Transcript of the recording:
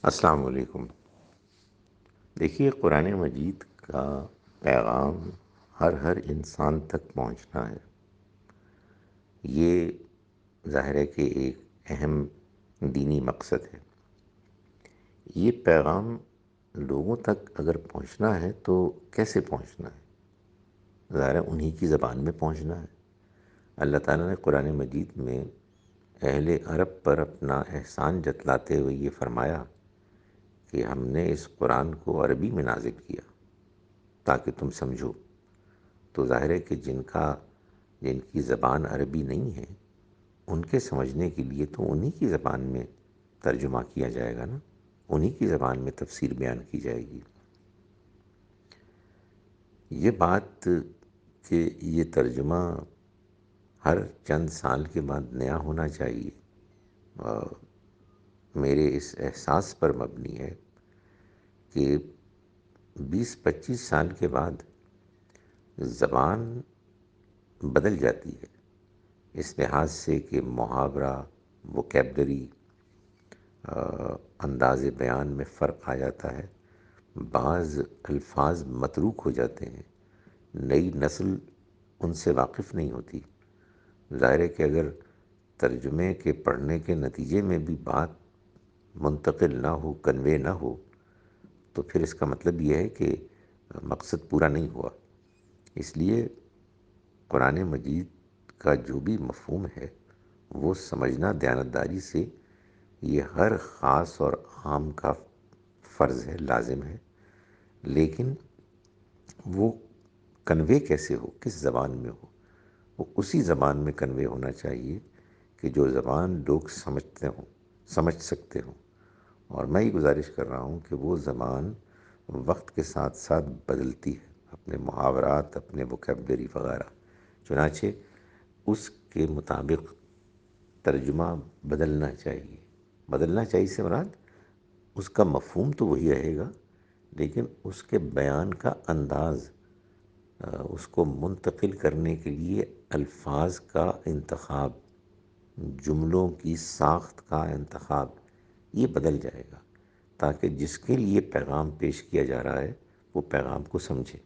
السلام علیکم۔ دیکھیے، قرآن مجید کا پیغام ہر انسان تک پہنچنا ہے، یہ ظاہر ہے کہ ایک اہم دینی مقصد ہے۔ یہ پیغام لوگوں تک اگر پہنچنا ہے تو کیسے پہنچنا ہے؟ ظاہر ہے انہی کی زبان میں پہنچنا ہے۔ اللہ تعالیٰ نے قرآن مجید میں اہل عرب پر اپنا احسان جتلاتے ہوئے یہ فرمایا کہ ہم نے اس قرآن کو عربی میں نازل کیا تاکہ تم سمجھو۔ تو ظاہر ہے کہ جن کی زبان عربی نہیں ہے، ان کے سمجھنے کے لیے تو انہی کی زبان میں ترجمہ کیا جائے گا نا، انہی کی زبان میں تفسیر بیان کی جائے گی۔ یہ بات کہ یہ ترجمہ ہر چند سال کے بعد نیا ہونا چاہیے، میرے اس احساس پر مبنی ہے کہ 20-25 سال کے بعد زبان بدل جاتی ہے، اس لحاظ سے کہ محاورہ، ووکیبلری، انداز بیان میں فرق آ جاتا ہے، بعض الفاظ متروک ہو جاتے ہیں، نئی نسل ان سے واقف نہیں ہوتی۔ ظاہر ہے کہ اگر ترجمے کے پڑھنے کے نتیجے میں بھی بات منتقل نہ ہو، کنوے نہ ہو، تو پھر اس کا مطلب یہ ہے کہ مقصد پورا نہیں ہوا۔ اس لیے قرآن مجید کا جو بھی مفہوم ہے وہ سمجھنا دیانتداری سے یہ ہر خاص اور عام کا فرض ہے، لازم ہے، لیکن وہ کنوے کیسے ہو، کس زبان میں ہو؟ وہ اسی زبان میں کنوے ہونا چاہیے کہ جو زبان لوگ سمجھ سکتے ہوں۔ اور میں یہ گزارش کر رہا ہوں کہ وہ زبان وقت کے ساتھ ساتھ بدلتی ہے، اپنے محاورات، اپنے ووکیبلری وغیرہ، چنانچہ اس کے مطابق ترجمہ بدلنا چاہیے۔ بدلنا چاہیے سے مراد اس کا مفہوم تو وہی رہے گا، لیکن اس کے بیان کا انداز، اس کو منتقل کرنے کے لیے الفاظ کا انتخاب، جملوں کی ساخت کا انتخاب، یہ بدل جائے گا تاکہ جس کے لیے پیغام پیش کیا جا رہا ہے وہ پیغام کو سمجھے۔